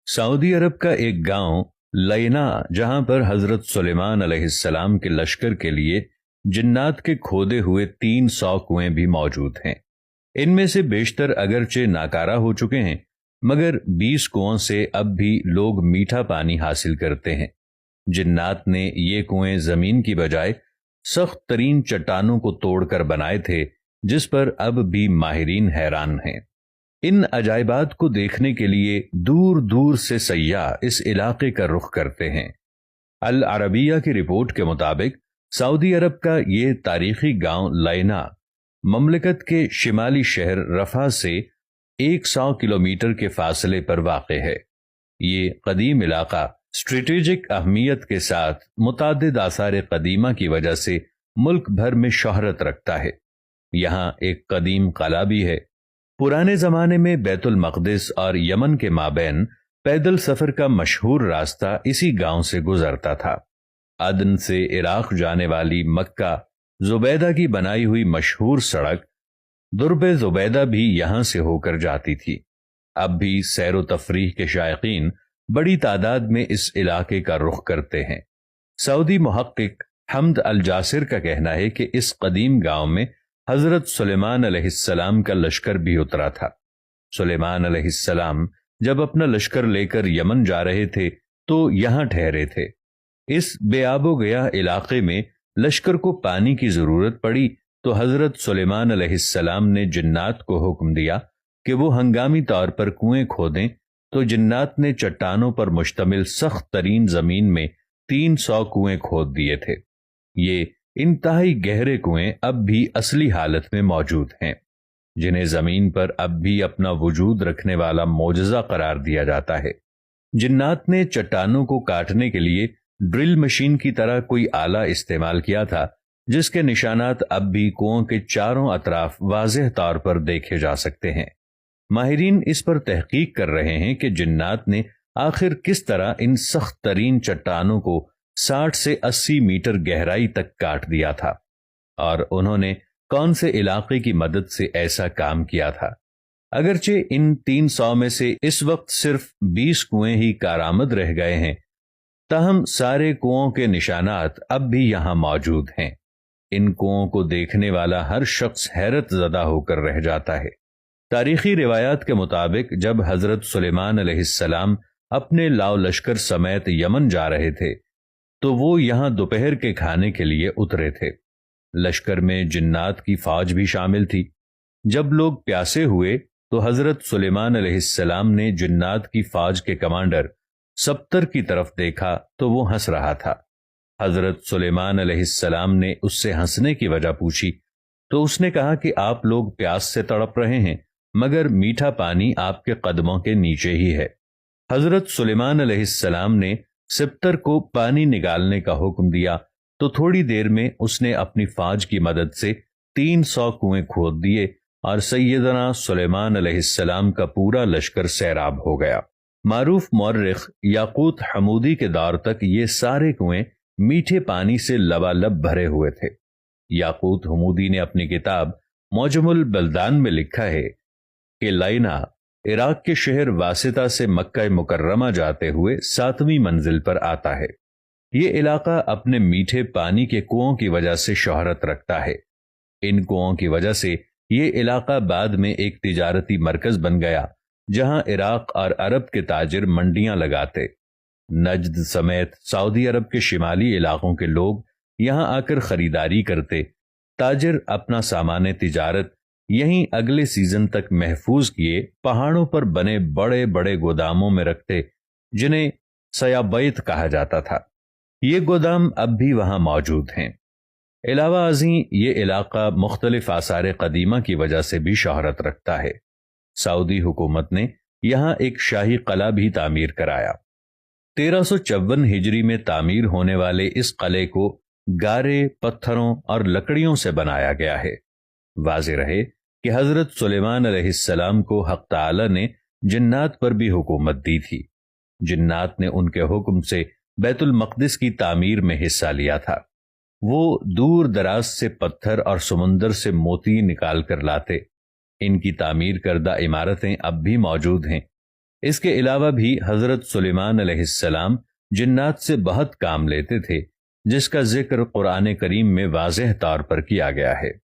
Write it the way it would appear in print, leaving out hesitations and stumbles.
سعودی عرب کا ایک گاؤں لینا، جہاں پر حضرت سلیمان علیہ السلام کے لشکر کے لیے جنات کے کھودے ہوئے 300 کنویں بھی موجود ہیں۔ ان میں سے بیشتر اگرچہ ناکارہ ہو چکے ہیں، مگر 20 کنووں سے اب بھی لوگ میٹھا پانی حاصل کرتے ہیں۔ جنات نے یہ کنویں زمین کی بجائے سخت ترین چٹانوں کو توڑ کر بنائے تھے، جس پر اب بھی ماہرین حیران ہیں۔ ان عجائبات کو دیکھنے کے لیے دور دور سے سیاح اس علاقے کا رخ کرتے ہیں۔ العربیہ کی رپورٹ کے مطابق سعودی عرب کا یہ تاریخی گاؤں لینا مملکت کے شمالی شہر رفح سے 100 کلومیٹر کے فاصلے پر واقع ہے۔ یہ قدیم علاقہ اسٹریٹجک اہمیت کے ساتھ متعدد آثار قدیمہ کی وجہ سے ملک بھر میں شہرت رکھتا ہے۔ یہاں ایک قدیم قلعہ بھی ہے۔ پرانے زمانے میں بیت المقدس اور یمن کے مابین پیدل سفر کا مشہور راستہ اسی گاؤں سے گزرتا تھا۔ عدن سے عراق جانے والی مکہ زبیدہ کی بنائی ہوئی مشہور سڑک درب زبیدہ بھی یہاں سے ہو کر جاتی تھی۔ اب بھی سیر و تفریح کے شائقین بڑی تعداد میں اس علاقے کا رخ کرتے ہیں۔ سعودی محقق حمد الجاسر کا کہنا ہے کہ اس قدیم گاؤں میں حضرت سلیمان علیہ السلام کا لشکر بھی اترا تھا۔ سلیمان علیہ السلام جب اپنا لشکر لے کر یمن جا رہے تھے تو یہاں ٹھہرے تھے۔ اس بے آب و گیا علاقے میں لشکر کو پانی کی ضرورت پڑی تو حضرت سلیمان علیہ السلام نے جنات کو حکم دیا کہ وہ ہنگامی طور پر کنویں کھودیں، تو جنات نے چٹانوں پر مشتمل سخت ترین زمین میں 300 کنویں کھود دیے تھے۔ یہ انتہائی گہرے کنویں اب بھی اصلی حالت میں موجود ہیں، جنہیں زمین پر اب بھی اپنا وجود رکھنے والا معجزہ قرار دیا جاتا ہے۔ جنات نے چٹانوں کو کاٹنے کے لیے ڈرل مشین کی طرح کوئی آلہ استعمال کیا تھا، جس کے نشانات اب بھی کنووں کے چاروں اطراف واضح طور پر دیکھے جا سکتے ہیں۔ ماہرین اس پر تحقیق کر رہے ہیں کہ جنات نے آخر کس طرح ان سخت ترین چٹانوں کو 60 سے 80 میٹر گہرائی تک کاٹ دیا تھا، اور انہوں نے کون سے علاقے کی مدد سے ایسا کام کیا تھا۔ اگرچہ ان 300 میں سے اس وقت صرف 20 کنویں ہی کارآمد رہ گئے ہیں، تاہم سارے کنووں کے نشانات اب بھی یہاں موجود ہیں۔ ان کنووں کو دیکھنے والا ہر شخص حیرت زدہ ہو کر رہ جاتا ہے۔ تاریخی روایات کے مطابق جب حضرت سلیمان علیہ السلام اپنے لاؤ لشکر سمیت یمن جا رہے تھے تو وہ یہاں دوپہر کے کھانے کے لیے اترے تھے۔ لشکر میں جنات کی فوج بھی شامل تھی۔ جب لوگ پیاسے ہوئے تو حضرت سلیمان علیہ السلام نے جنات کی فوج کے کمانڈر سبتر کی طرف دیکھا تو وہ ہنس رہا تھا۔ حضرت سلیمان علیہ السلام نے اس سے ہنسنے کی وجہ پوچھی تو اس نے کہا کہ آپ لوگ پیاس سے تڑپ رہے ہیں، مگر میٹھا پانی آپ کے قدموں کے نیچے ہی ہے۔ حضرت سلیمان علیہ السلام نے سبتر کو پانی نکالنے کا حکم دیا تو تھوڑی دیر میں اس نے اپنی فوج کی مدد سے 300 کنویں کھود دیے اور سیدنا سلیمان علیہ السلام کا پورا لشکر سیراب ہو گیا۔ معروف مورخ یاقوت حمودی کے دور تک یہ سارے کنویں میٹھے پانی سے لبالب بھرے ہوئے تھے۔ یاقوت حمودی نے اپنی کتاب معجم البلدان میں لکھا ہے کہ لینا عراق کے شہر واسطہ سے مکہ مکرمہ جاتے ہوئے 7ویں منزل پر آتا ہے۔ یہ علاقہ اپنے میٹھے پانی کے کنووں کی وجہ سے شہرت رکھتا ہے۔ ان کنووں کی وجہ سے یہ علاقہ بعد میں ایک تجارتی مرکز بن گیا، جہاں عراق اور عرب کے تاجر منڈیاں لگاتے۔ نجد سمیت سعودی عرب کے شمالی علاقوں کے لوگ یہاں آ کر خریداری کرتے۔ تاجر اپنا سامان تجارت یہیں اگلے سیزن تک محفوظ کیے پہاڑوں پر بنے بڑے بڑے گوداموں میں رکھتے، جنہیں سیابیت کہا جاتا تھا۔ یہ گودام اب بھی وہاں موجود ہیں۔ علاوہ ازیں یہ علاقہ مختلف آثار قدیمہ کی وجہ سے بھی شہرت رکھتا ہے۔ سعودی حکومت نے یہاں ایک شاہی قلعہ بھی تعمیر کرایا۔ 1354 ہجری میں تعمیر ہونے والے اس قلعے کو گارے، پتھروں اور لکڑیوں سے بنایا گیا ہے۔ واضح رہے کہ حضرت سلیمان علیہ السلام کو حق تعالی نے جنات پر بھی حکومت دی تھی۔ جنات نے ان کے حکم سے بیت المقدس کی تعمیر میں حصہ لیا تھا۔ وہ دور دراز سے پتھر اور سمندر سے موتی نکال کر لاتے۔ ان کی تعمیر کردہ عمارتیں اب بھی موجود ہیں۔ اس کے علاوہ بھی حضرت سلیمان علیہ السلام جنات سے بہت کام لیتے تھے، جس کا ذکر قرآن کریم میں واضح طور پر کیا گیا ہے۔